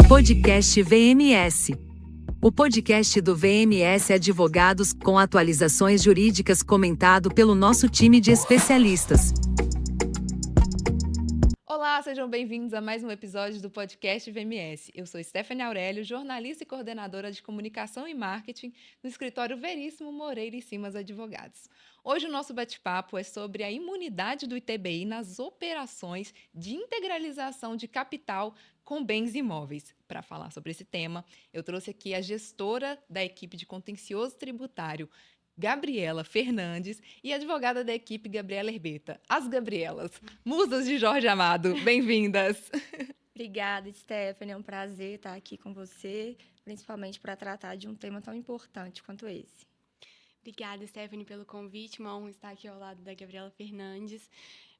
Podcast VMS. O podcast do VMS Advogados, com atualizações jurídicas, comentado pelo nosso time de especialistas. Olá, sejam bem-vindos a mais um episódio do podcast VMS. Eu sou Stephanie Aurélio, jornalista e coordenadora de comunicação e marketing no escritório Veríssimo Moreira e Simas Advogados. Hoje o nosso bate-papo é sobre a imunidade do ITBI nas operações de integralização de capital com bens imóveis. Para falar sobre esse tema, eu trouxe aqui a gestora da equipe de contencioso tributário, Gabriela Fernandes, e a advogada da equipe, Gabriela Herbeta. As Gabrielas, musas de Jorge Amado, bem-vindas! Obrigada, Stephanie. É um prazer estar aqui com você, principalmente para tratar de um tema tão importante quanto esse. Obrigada, Stephanie, pelo convite. Uma honra estar aqui ao lado da Gabriela Fernandes.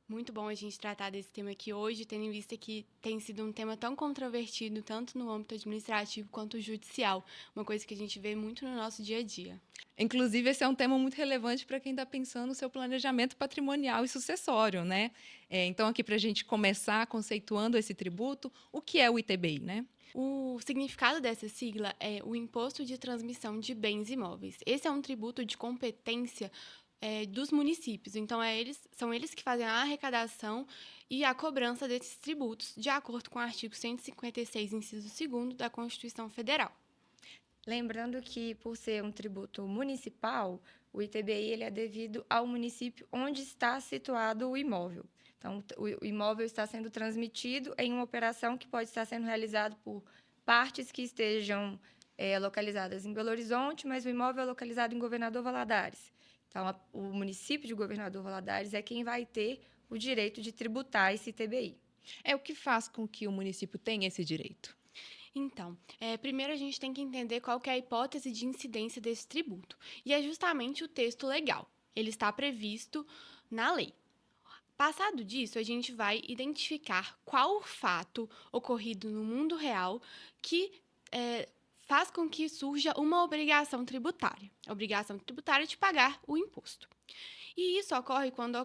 Muito bom a gente tratar desse tema aqui hoje, tendo em vista que tem sido um tema tão controvertido, tanto no âmbito administrativo quanto judicial, uma coisa que a gente vê muito no nosso dia a dia. Inclusive, esse é um tema muito relevante para quem está pensando no seu planejamento patrimonial e sucessório, né? Então, aqui para a gente começar conceituando esse tributo, o que é o ITBI, né? O significado dessa sigla é o Imposto de Transmissão de Bens Imóveis. Esse é um tributo de competência dos municípios. Então, são eles que fazem a arrecadação e a cobrança desses tributos, de acordo com o artigo 156, inciso 2º da Constituição Federal. Lembrando que, por ser um tributo municipal, o ITBI ele é devido ao município onde está situado o imóvel. Então, o imóvel está sendo transmitido em uma operação que pode estar sendo realizada por partes que estejam localizadas em Belo Horizonte, mas o imóvel é localizado em Governador Valadares. Então, o município de Governador Valadares é quem vai ter o direito de tributar esse ITBI. O que faz com que o município tenha esse direito? Então, primeiro a gente tem que entender qual que é a hipótese de incidência desse tributo. E é justamente o texto legal. Ele está previsto na lei. Passado disso, a gente vai identificar qual o fato ocorrido no mundo real que faz com que surja uma obrigação tributária. A obrigação tributária de pagar o imposto. E isso ocorre quando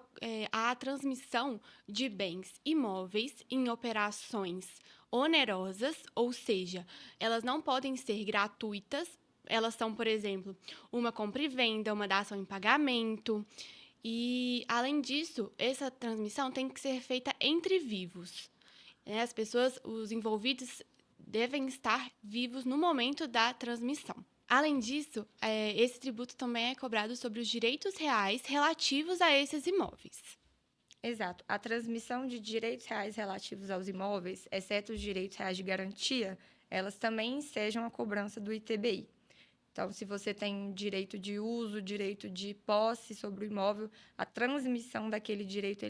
há a transmissão de bens imóveis em operações onerosas, ou seja, elas não podem ser gratuitas. Elas são, por exemplo, uma compra e venda, uma dação em pagamento. E, além disso, essa transmissão tem que ser feita entre vivos. As pessoas, os envolvidos, devem estar vivos no momento da transmissão. Além disso, esse tributo também é cobrado sobre os direitos reais relativos a esses imóveis. Exato. A transmissão de direitos reais relativos aos imóveis, exceto os direitos reais de garantia, elas também ensejam a cobrança do ITBI. Então, se você tem direito de uso, direito de posse sobre o imóvel, a transmissão daquele direito,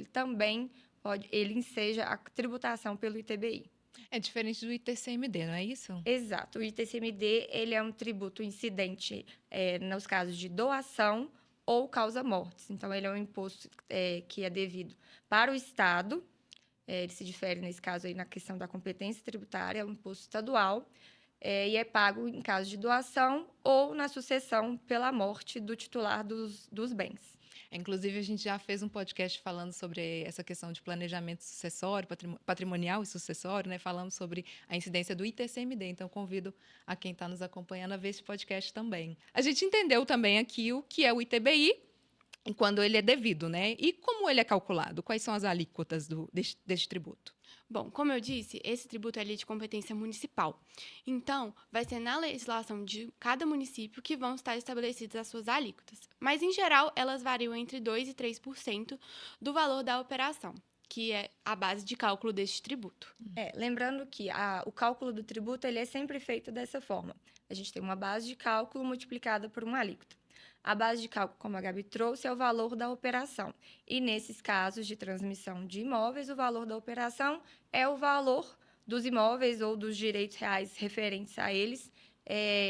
ele enseja a tributação pelo ITBI. É diferente do ITCMD, não é isso? Exato. O ITCMD ele é um tributo incidente nos casos de doação ou causa-mortes. Então, ele é um imposto que é devido para o Estado. Ele se difere, nesse caso, aí, na questão da competência tributária, é um imposto estadual. E é pago em caso de doação ou na sucessão pela morte do titular dos bens. Inclusive, a gente já fez um podcast falando sobre essa questão de planejamento sucessório, patrimonial e sucessório, né? Falando sobre a incidência do ITCMD. Então, convido a quem está nos acompanhando a ver esse podcast também. A gente entendeu também aqui o que é o ITBI e quando ele é devido, né? E como ele é calculado? Quais são as alíquotas deste tributo? Bom, como eu disse, esse tributo é de competência municipal. Então, vai ser na legislação de cada município que vão estar estabelecidas as suas alíquotas. Mas, em geral, elas variam entre 2% e 3% do valor da operação, que é a base de cálculo deste tributo. Lembrando que o cálculo do tributo ele é sempre feito dessa forma. A gente tem uma base de cálculo multiplicada por uma alíquota. A base de cálculo, como a Gabi trouxe, é o valor da operação. E, nesses casos de transmissão de imóveis, o valor da operação é o valor dos imóveis ou dos direitos reais referentes a eles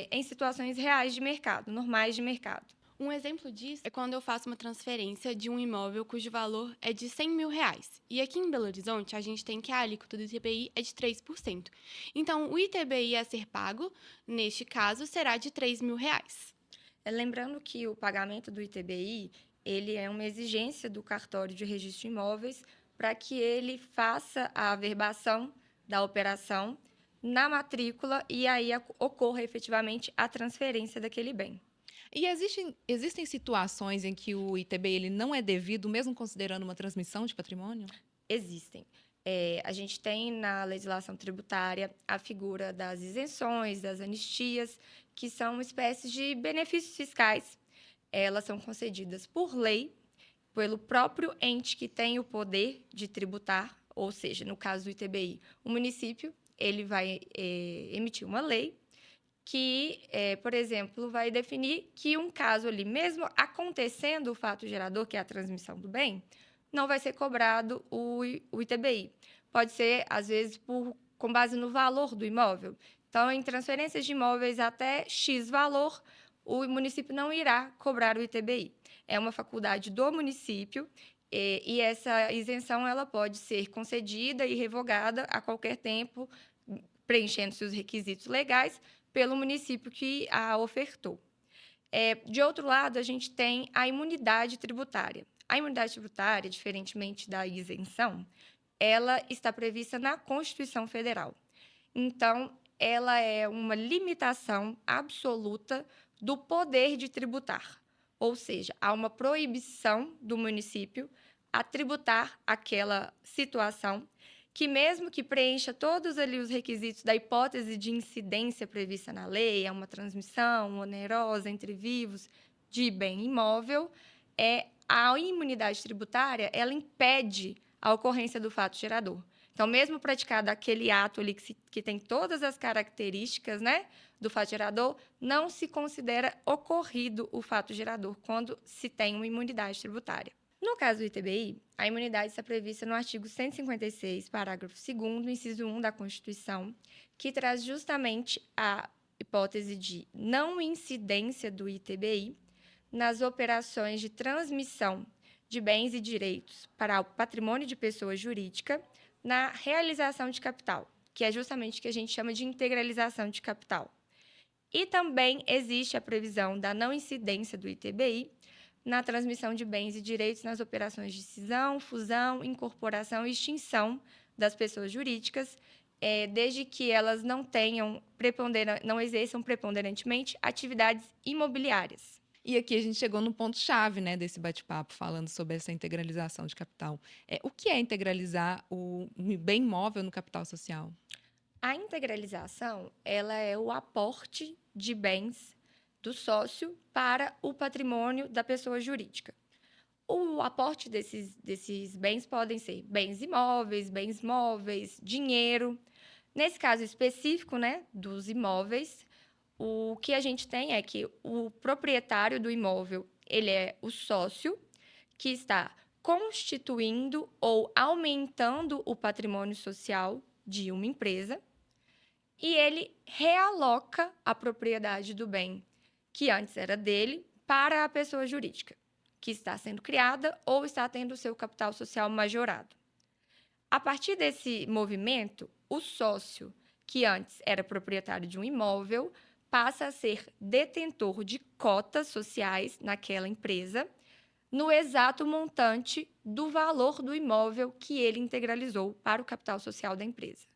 em situações reais de mercado, normais de mercado. Um exemplo disso é quando eu faço uma transferência de um imóvel cujo valor é de R$100 mil. E aqui em Belo Horizonte, a gente tem que a alíquota do ITBI é de 3%. Então, o ITBI a ser pago, neste caso, será de R$3 mil. Lembrando que o pagamento do ITBI ele é uma exigência do cartório de registro de imóveis para que ele faça a averbação da operação na matrícula e aí ocorra efetivamente a transferência daquele bem. E existem situações em que o ITBI ele não é devido, mesmo considerando uma transmissão de patrimônio? Existem. A gente tem na legislação tributária a figura das isenções, das anistias, que são espécies de benefícios fiscais. Elas são concedidas por lei, pelo próprio ente que tem o poder de tributar, ou seja, no caso do ITBI, o município ele vai emitir uma lei que, por exemplo, vai definir que um caso ali, mesmo acontecendo o fato gerador, que é a transmissão do bem, não vai ser cobrado o ITBI. Pode ser, às vezes, com base no valor do imóvel. Então, em transferências de imóveis até X valor, o município não irá cobrar o ITBI. É uma faculdade do município e essa isenção ela pode ser concedida e revogada a qualquer tempo, preenchendo-se os requisitos legais pelo município que a ofertou. De outro lado, a gente tem a imunidade tributária. A imunidade tributária, diferentemente da isenção, ela está prevista na Constituição Federal. Então, ela é uma limitação absoluta do poder de tributar. Ou seja, há uma proibição do município a tributar aquela situação que, mesmo que preencha todos ali os requisitos da hipótese de incidência prevista na lei, é uma transmissão onerosa entre vivos de bem imóvel, a imunidade tributária ela impede a ocorrência do fato gerador. Então, mesmo praticado aquele ato ali que tem todas as características, né, do fato gerador, não se considera ocorrido o fato gerador quando se tem uma imunidade tributária. No caso do ITBI, a imunidade está prevista no artigo 156, parágrafo 2º, inciso 1 da Constituição, que traz justamente a hipótese de não incidência do ITBI nas operações de transmissão de bens e direitos para o patrimônio de pessoa jurídica na realização de capital, que é justamente o que a gente chama de integralização de capital. E também existe a previsão da não incidência do ITBI na transmissão de bens e direitos nas operações de cisão, fusão, incorporação e extinção das pessoas jurídicas, desde que elas não exerçam preponderantemente atividades imobiliárias. E aqui a gente chegou no ponto-chave, né, desse bate-papo, falando sobre essa integralização de capital. O que é integralizar o bem imóvel no capital social? A integralização ela é o aporte de bens do sócio para o patrimônio da pessoa jurídica. O aporte desses bens podem ser bens imóveis, bens móveis, dinheiro. Nesse caso específico, né, dos imóveis, o que a gente tem é que o proprietário do imóvel, ele é o sócio que está constituindo ou aumentando o patrimônio social de uma empresa e ele realoca a propriedade do bem que antes era dele para a pessoa jurídica, que está sendo criada ou está tendo o seu capital social majorado. A partir desse movimento, o sócio, que antes era proprietário de um imóvel, passa a ser detentor de cotas sociais naquela empresa, no exato montante do valor do imóvel que ele integralizou para o capital social da empresa.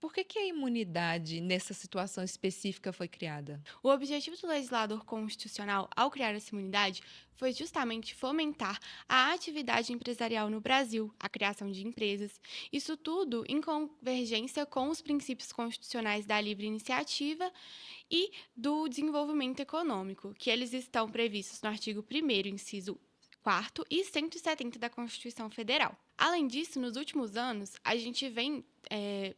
Por que a imunidade nessa situação específica foi criada? O objetivo do legislador constitucional, ao criar essa imunidade, foi justamente fomentar a atividade empresarial no Brasil, a criação de empresas, isso tudo em convergência com os princípios constitucionais da livre iniciativa e do desenvolvimento econômico, que eles estão previstos no artigo 1º, inciso 4º e 170 da Constituição Federal. Além disso, nos últimos anos, a gente vem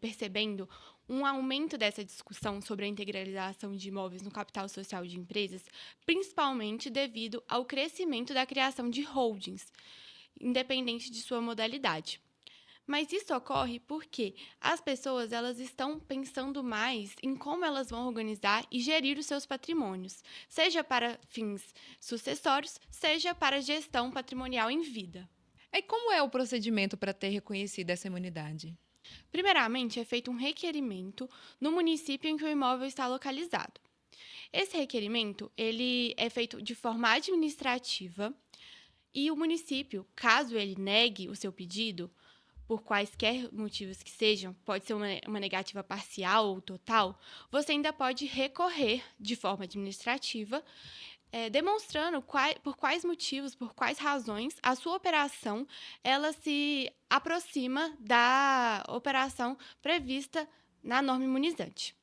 percebendo um aumento dessa discussão sobre a integralização de imóveis no capital social de empresas, principalmente devido ao crescimento da criação de holdings, independente de sua modalidade. Mas isso ocorre porque as pessoas elas estão pensando mais em como elas vão organizar e gerir os seus patrimônios, seja para fins sucessórios, seja para gestão patrimonial em vida. E como é o procedimento para ter reconhecido essa imunidade? Primeiramente, é feito um requerimento no município em que o imóvel está localizado. Esse requerimento ele é feito de forma administrativa e o município, caso ele negue o seu pedido, por quaisquer motivos que sejam, pode ser uma negativa parcial ou total, você ainda pode recorrer de forma administrativa, demonstrando por quais motivos, por quais razões a sua operação ela se aproxima da operação prevista na norma imunizante.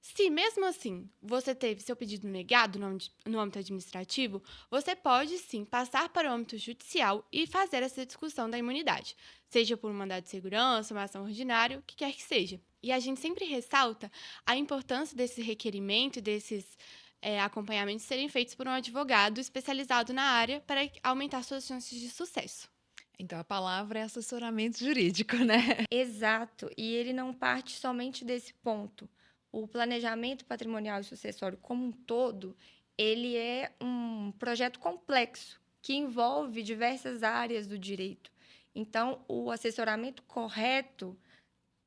Se, mesmo assim, você teve seu pedido negado no âmbito administrativo, você pode, sim, passar para o âmbito judicial e fazer essa discussão da imunidade, seja por um mandado de segurança, uma ação ordinária, o que quer que seja. E a gente sempre ressalta a importância desse requerimento e desses acompanhamentos serem feitos por um advogado especializado na área para aumentar suas chances de sucesso. Então, a palavra é assessoramento jurídico, né? Exato, e ele não parte somente desse ponto. O planejamento patrimonial e sucessório como um todo, ele é um projeto complexo que envolve diversas áreas do direito. Então, o assessoramento correto,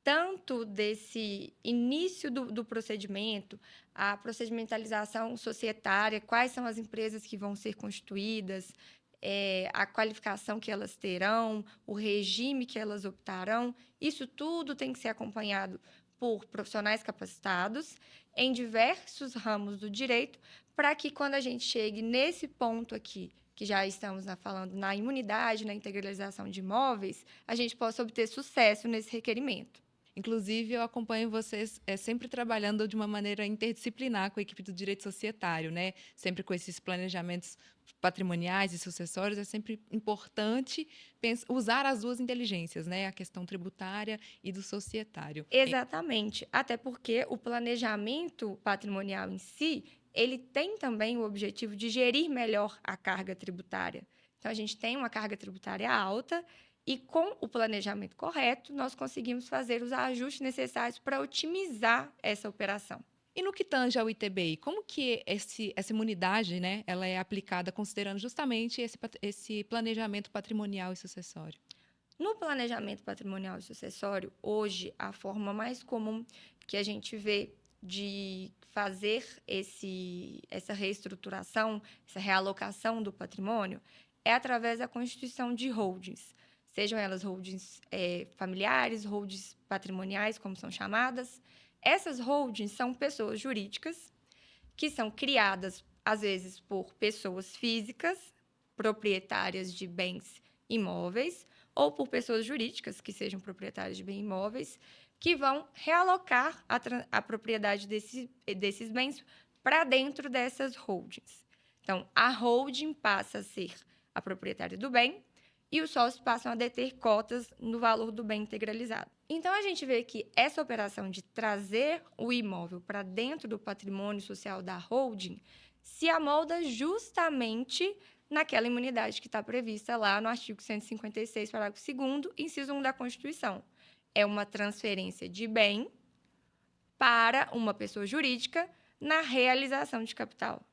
tanto desse início do procedimento, a procedimentalização societária, quais são as empresas que vão ser constituídas, a qualificação que elas terão, o regime que elas optarão, isso tudo tem que ser acompanhado por profissionais capacitados em diversos ramos do direito, para que quando a gente chegue nesse ponto aqui, que já estamos falando na imunidade, na integralização de imóveis, a gente possa obter sucesso nesse requerimento. Inclusive, eu acompanho vocês sempre trabalhando de uma maneira interdisciplinar com a equipe do direito societário, né? Sempre com esses planejamentos patrimoniais e sucessórios, é sempre importante usar as duas inteligências, né? A questão tributária e do societário. Exatamente, até porque o planejamento patrimonial em si, ele tem também o objetivo de gerir melhor a carga tributária. Então, a gente tem uma carga tributária alta e, com o planejamento correto, nós conseguimos fazer os ajustes necessários para otimizar essa operação. E no que tange ao ITBI, como que essa imunidade, né, ela é aplicada considerando justamente esse planejamento patrimonial e sucessório? No planejamento patrimonial e sucessório, hoje, a forma mais comum que a gente vê de fazer essa reestruturação, essa realocação do patrimônio, é através da constituição de holdings. Sejam elas holdings familiares, holdings patrimoniais, como são chamadas. Essas holdings são pessoas jurídicas que são criadas, às vezes, por pessoas físicas, proprietárias de bens imóveis, ou por pessoas jurídicas que sejam proprietárias de bens imóveis, que vão realocar a propriedade desses bens para dentro dessas holdings. Então, a holding passa a ser a proprietária do bem e os sócios passam a deter cotas no valor do bem integralizado. Então, a gente vê que essa operação de trazer o imóvel para dentro do patrimônio social da holding se amolda justamente naquela imunidade que está prevista lá no artigo 156, parágrafo 2º, inciso 1 da Constituição. É uma transferência de bem para uma pessoa jurídica na realização de capital.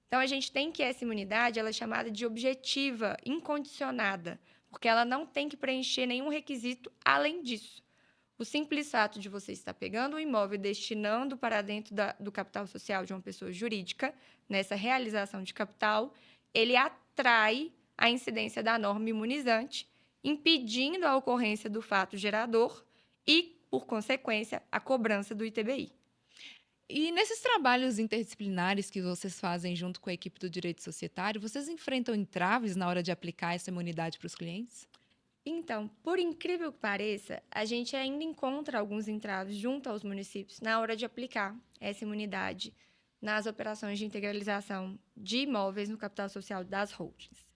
Então, a gente tem que essa imunidade ela é chamada de objetiva, incondicionada, porque ela não tem que preencher nenhum requisito além disso. O simples fato de você estar pegando o imóvel e destinando para dentro do capital social de uma pessoa jurídica, nessa realização de capital, ele atrai a incidência da norma imunizante, impedindo a ocorrência do fato gerador e, por consequência, a cobrança do ITBI. E nesses trabalhos interdisciplinares que vocês fazem junto com a equipe do direito societário, vocês enfrentam entraves na hora de aplicar essa imunidade para os clientes? Então, por incrível que pareça, a gente ainda encontra alguns entraves junto aos municípios na hora de aplicar essa imunidade nas operações de integralização de imóveis no capital social das holdings.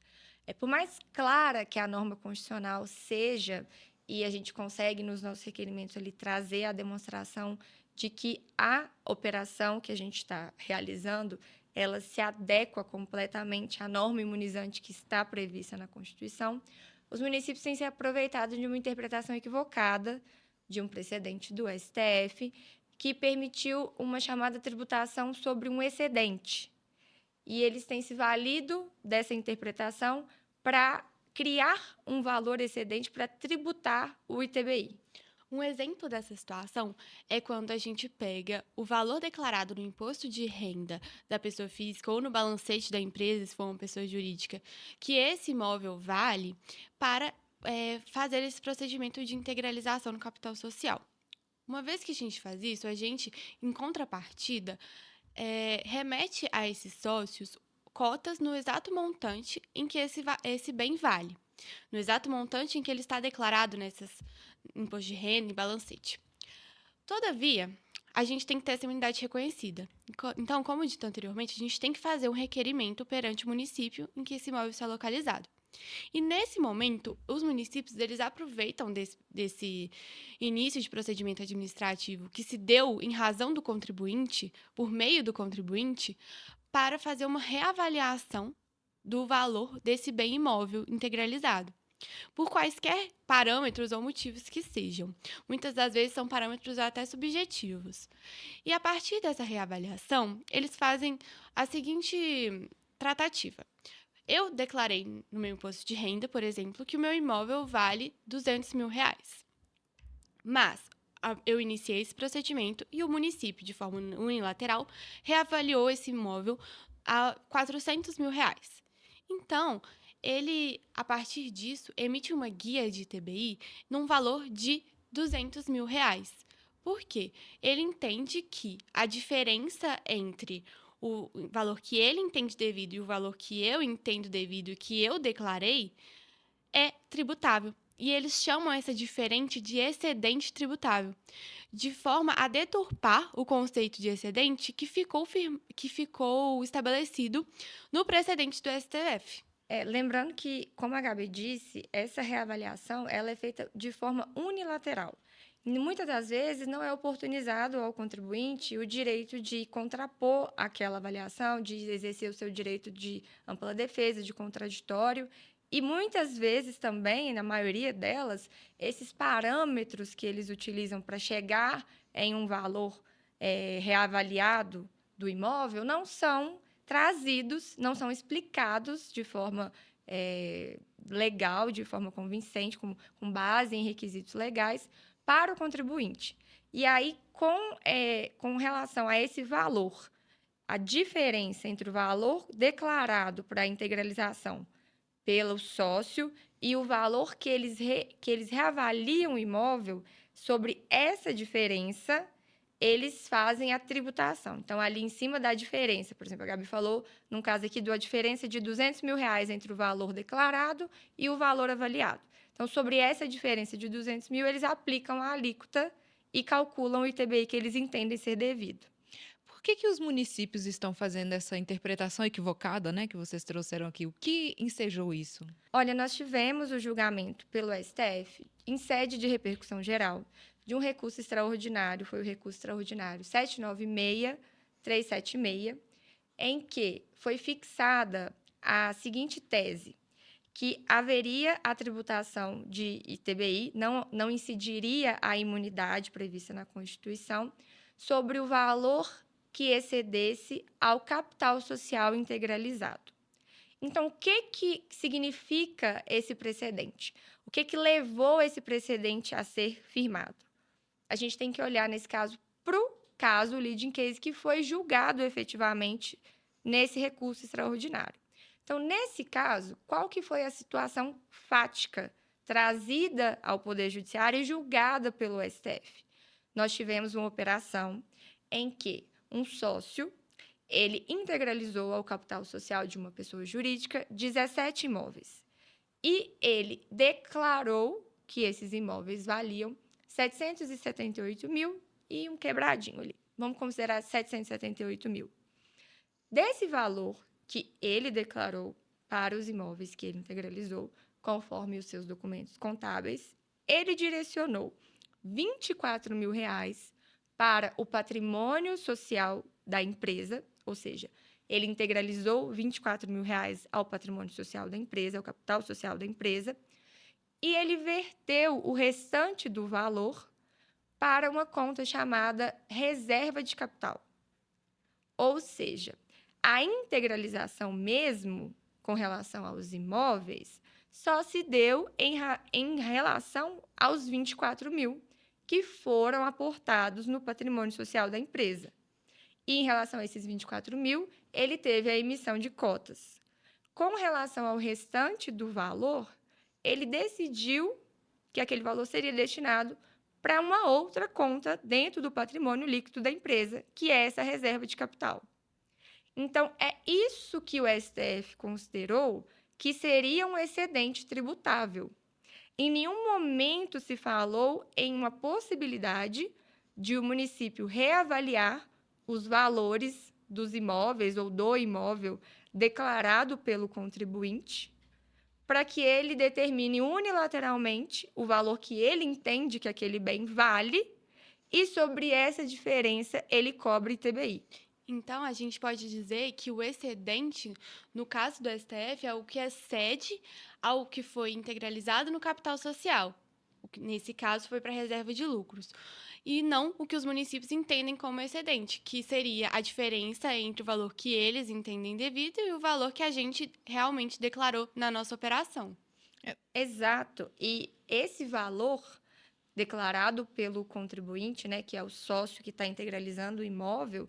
Por mais clara que a norma constitucional seja, e a gente consegue nos nossos requerimentos ali trazer a demonstração de que a operação que a gente está realizando, ela se adequa completamente à norma imunizante que está prevista na Constituição, os municípios têm se aproveitado de uma interpretação equivocada de um precedente do STF que permitiu uma chamada tributação sobre um excedente. E eles têm se valido dessa interpretação para criar um valor excedente para tributar o ITBI. Um exemplo dessa situação é quando a gente pega o valor declarado no imposto de renda da pessoa física ou no balancete da empresa, se for uma pessoa jurídica, que esse imóvel vale, para fazer esse procedimento de integralização no capital social. Uma vez que a gente faz isso, a gente, em contrapartida, remete a esses sócios cotas no exato montante em que esse bem vale, no exato montante em que ele está declarado nesses imposto de renda e balancete. Todavia, a gente tem que ter essa unidade reconhecida. Então, como dito anteriormente, a gente tem que fazer um requerimento perante o município em que esse imóvel está localizado. E, nesse momento, os municípios eles aproveitam desse início de procedimento administrativo que se deu em razão do contribuinte, por meio do contribuinte, para fazer uma reavaliação do valor desse bem imóvel integralizado, por quaisquer parâmetros ou motivos que sejam. Muitas das vezes são parâmetros até subjetivos. E, a partir dessa reavaliação, eles fazem a seguinte tratativa. Eu declarei no meu imposto de renda, por exemplo, que o meu imóvel vale R$200 mil. Mas eu iniciei esse procedimento e o município, de forma unilateral, reavaliou esse imóvel a R$400 mil. Então, ele, a partir disso, emite uma guia de ITBI num valor de R$200 mil. Por quê? Ele entende que a diferença entre o valor que ele entende devido e o valor que eu entendo devido e que eu declarei é tributável. E eles chamam essa diferente de excedente tributável, de forma a deturpar o conceito de excedente que ficou estabelecido no precedente do STF. Lembrando que, como a Gabi disse, essa reavaliação ela é feita de forma unilateral. E muitas das vezes não é oportunizado ao contribuinte o direito de contrapor aquela avaliação, de exercer o seu direito de ampla defesa, de contraditório. E muitas vezes também, na maioria delas, esses parâmetros que eles utilizam para chegar em um valor reavaliado do imóvel não são trazidos, não são explicados de forma legal, de forma convincente, com base em requisitos legais, para o contribuinte. E aí, com relação a esse valor, a diferença entre o valor declarado para a integralização pelo sócio e o valor que eles reavaliam o imóvel, sobre essa diferença, eles fazem a tributação. Então, ali em cima da diferença, por exemplo, a Gabi falou, num caso aqui, da diferença de R$200 mil entre o valor declarado e o valor avaliado. Então, sobre essa diferença de 200 mil, eles aplicam a alíquota e calculam o ITBI que eles entendem ser devido. Por que os municípios estão fazendo essa interpretação equivocada, né, que vocês trouxeram aqui? O que ensejou isso? Olha, nós tivemos o julgamento pelo STF em sede de repercussão geral de um recurso extraordinário, foi o recurso extraordinário 796-376, em que foi fixada a seguinte tese, que haveria a tributação de ITBI, não incidiria a imunidade prevista na Constituição sobre o valor que excedesse ao capital social integralizado. Então, o que significa esse precedente? O que levou esse precedente a ser firmado? A gente tem que olhar, nesse caso, para o caso leading case que foi julgado efetivamente nesse recurso extraordinário. Então, nesse caso, qual que foi a situação fática trazida ao Poder Judiciário e julgada pelo STF? Nós tivemos uma operação em que um sócio, ele integralizou ao capital social de uma pessoa jurídica 17 imóveis. E ele declarou que esses imóveis valiam 778 mil e um quebradinho ali. Vamos considerar 778 mil. Desse valor que ele declarou para os imóveis que ele integralizou, conforme os seus documentos contábeis, ele direcionou R$24 mil para o patrimônio social da empresa, ou seja, ele integralizou R$24 mil ao patrimônio social da empresa, ao capital social da empresa, e ele verteu o restante do valor para uma conta chamada reserva de capital. Ou seja, a integralização mesmo, com relação aos imóveis, só se deu em relação aos 24 mil que foram aportados no patrimônio social da empresa. E, em relação a esses 24 mil, ele teve a emissão de cotas. Com relação ao restante do valor, ele decidiu que aquele valor seria destinado para uma outra conta dentro do patrimônio líquido da empresa, que é essa reserva de capital. Então, é isso que o STF considerou que seria um excedente tributável. Em nenhum momento se falou em uma possibilidade de o município reavaliar os valores dos imóveis ou do imóvel declarado pelo contribuinte, para que ele determine unilateralmente o valor que ele entende que aquele bem vale e sobre essa diferença ele cobra ITBI. Então, a gente pode dizer que o excedente, no caso do STF, é o que excede ao que foi integralizado no capital social. Nesse caso, foi para a reserva de lucros. E não o que os municípios entendem como excedente, que seria a diferença entre o valor que eles entendem devido e o valor que a gente realmente declarou na nossa operação. Exato. E esse valor declarado pelo contribuinte, né, que é o sócio que está integralizando o imóvel,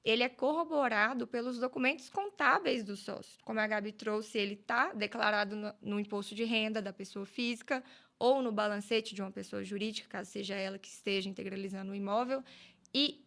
ele é corroborado pelos documentos contábeis do sócio. Como a Gabi trouxe, ele está declarado no imposto de renda da pessoa física ou no balancete de uma pessoa jurídica, caso seja ela que esteja integralizando o imóvel. E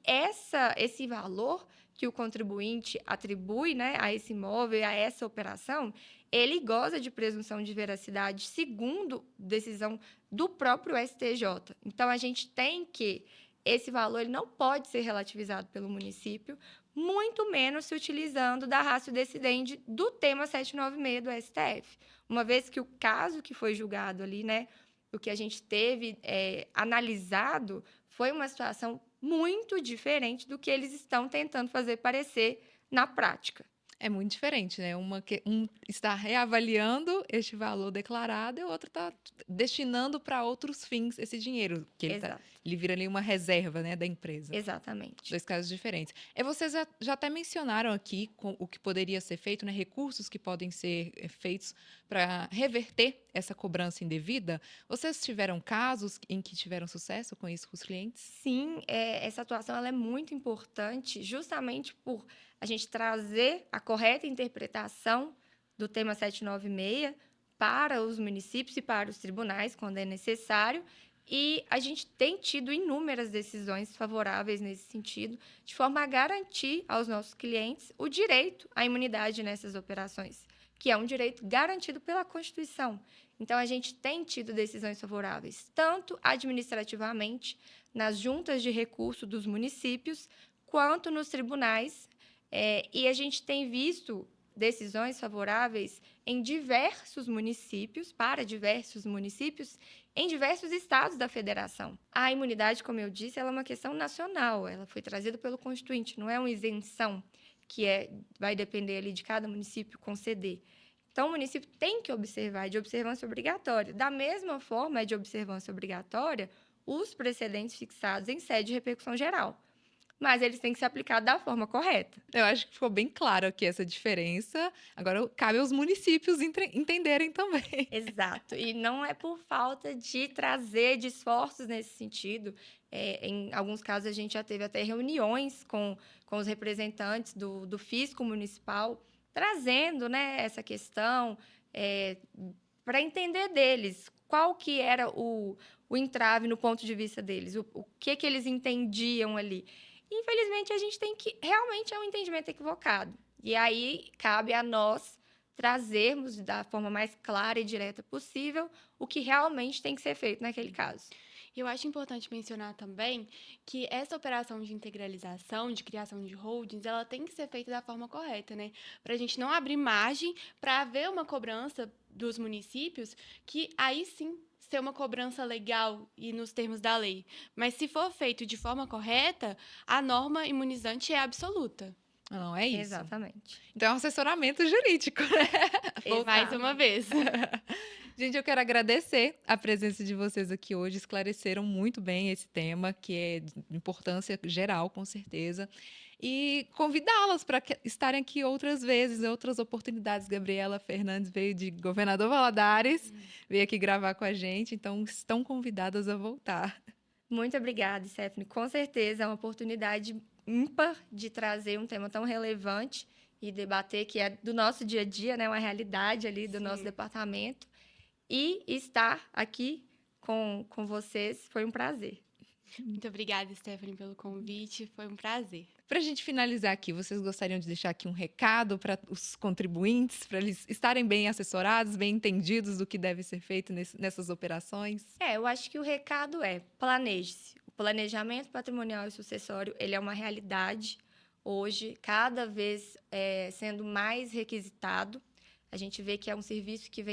esse valor que o contribuinte atribui, né, a esse imóvel e a essa operação, ele goza de presunção de veracidade segundo decisão do próprio STJ. Então, a gente tem que esse valor ele não pode ser relativizado pelo município, muito menos se utilizando da ratio decidendi do tema 796 do STF. Uma vez que o caso que foi julgado ali, né, o que a gente teve analisado foi uma situação muito diferente do que eles estão tentando fazer parecer na prática. É muito diferente, né? Um está reavaliando este valor declarado e o outro está destinando para outros fins esse dinheiro, que ele vira ali uma reserva, né, da empresa. Exatamente. Dois casos diferentes. Vocês já até mencionaram aqui o que poderia ser feito, né? Recursos que podem ser feitos para reverter essa cobrança indevida. Vocês tiveram casos em que tiveram sucesso com isso com os clientes? Sim, essa atuação ela é muito importante justamente por a gente trazer a correta interpretação do tema 796 para os municípios e para os tribunais, quando é necessário, e a gente tem tido inúmeras decisões favoráveis nesse sentido, de forma a garantir aos nossos clientes o direito à imunidade nessas operações, que é um direito garantido pela Constituição. Então, a gente tem tido decisões favoráveis, tanto administrativamente, nas juntas de recurso dos municípios, quanto nos tribunais, e a gente tem visto decisões favoráveis em diversos municípios, para diversos municípios, em diversos estados da federação. A imunidade, como eu disse, ela é uma questão nacional, ela foi trazida pelo Constituinte, não é uma isenção que vai depender ali de cada município conceder. Então, o município tem que observar, é de observância obrigatória. Da mesma forma, é de observância obrigatória os precedentes fixados em sede de repercussão geral. Mas eles têm que ser aplicados da forma correta. Eu acho que ficou bem claro aqui essa diferença. Agora, cabe aos municípios entenderem também. Exato. E não é por falta de trazer de esforços nesse sentido. Em alguns casos, a gente já teve até reuniões com os representantes do fisco municipal, trazendo, né, essa questão para entender deles qual que era o entrave no ponto de vista deles, o que eles entendiam ali. Infelizmente, a gente tem que... Realmente é um entendimento equivocado. E aí, cabe a nós trazermos da forma mais clara e direta possível o que realmente tem que ser feito naquele caso. Eu acho importante mencionar também que essa operação de integralização, de criação de holdings, ela tem que ser feita da forma correta, né? Para a gente não abrir margem para haver uma cobrança dos municípios que aí sim ser uma cobrança legal e nos termos da lei. Mas se for feito de forma correta, a norma imunizante é absoluta. Não, é isso. Exatamente. Então, é um assessoramento jurídico, né? Mais uma vez. Gente, eu quero agradecer a presença de vocês aqui hoje. Esclareceram muito bem esse tema, que é de importância geral, com certeza. E convidá-las para estarem aqui outras vezes, em outras oportunidades. Gabriela Fernandes veio de Governador Valadares, veio aqui gravar com a gente, então estão convidadas a voltar. Muito obrigada, Stephanie. Com certeza é uma oportunidade ímpar de trazer um tema tão relevante e debater que é do nosso dia a dia, né, uma realidade ali do nosso departamento. E estar aqui com vocês foi um prazer. Muito obrigada, Stephanie, pelo convite. Foi um prazer. Para a gente finalizar aqui, vocês gostariam de deixar aqui um recado para os contribuintes, para eles estarem bem assessorados, bem entendidos do que deve ser feito nessas operações? Eu acho que o recado é: planeje-se. O planejamento patrimonial e sucessório, ele é uma realidade hoje, cada vez sendo mais requisitado. A gente vê que é um serviço que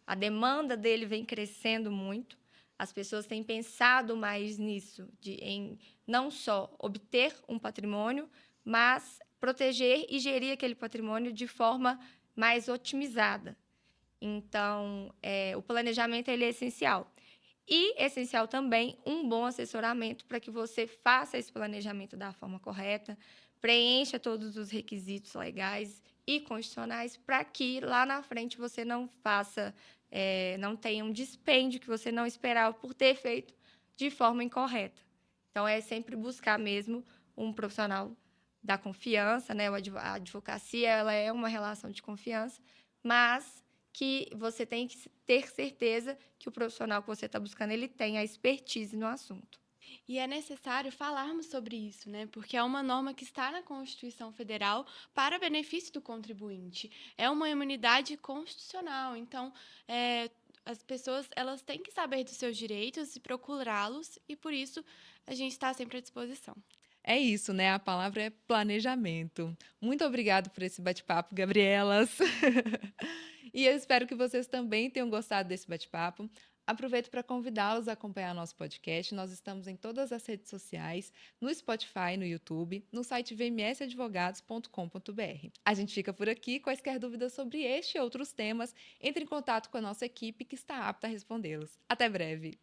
a demanda dele vem crescendo muito. As pessoas têm pensado mais nisso, em não só obter um patrimônio, mas proteger e gerir aquele patrimônio de forma mais otimizada. Então, o planejamento ele é essencial. E essencial também um bom assessoramento para que você faça esse planejamento da forma correta, preencha todos os requisitos legais e constitucionais para que lá na frente você não não tenha um dispêndio que você não esperava por ter feito de forma incorreta. Então, é sempre buscar mesmo um profissional da confiança, né? A advocacia ela é uma relação de confiança, mas que você tem que ter certeza que o profissional que você está buscando ele tem a expertise no assunto. E é necessário falarmos sobre isso, né? Porque é uma norma que está na Constituição Federal para benefício do contribuinte. É uma imunidade constitucional. Então, as pessoas elas têm que saber dos seus direitos e procurá-los, e por isso a gente está sempre à disposição. É isso, né? A palavra é planejamento. Muito obrigada por esse bate-papo, Gabrielas. E eu espero que vocês também tenham gostado desse bate-papo. Aproveito para convidá-los a acompanhar nosso podcast. Nós estamos em todas as redes sociais, no Spotify, no YouTube, no site vmsadvogados.com.br. A gente fica por aqui. Quaisquer dúvidas sobre este e outros temas, entre em contato com a nossa equipe que está apta a respondê-los. Até breve!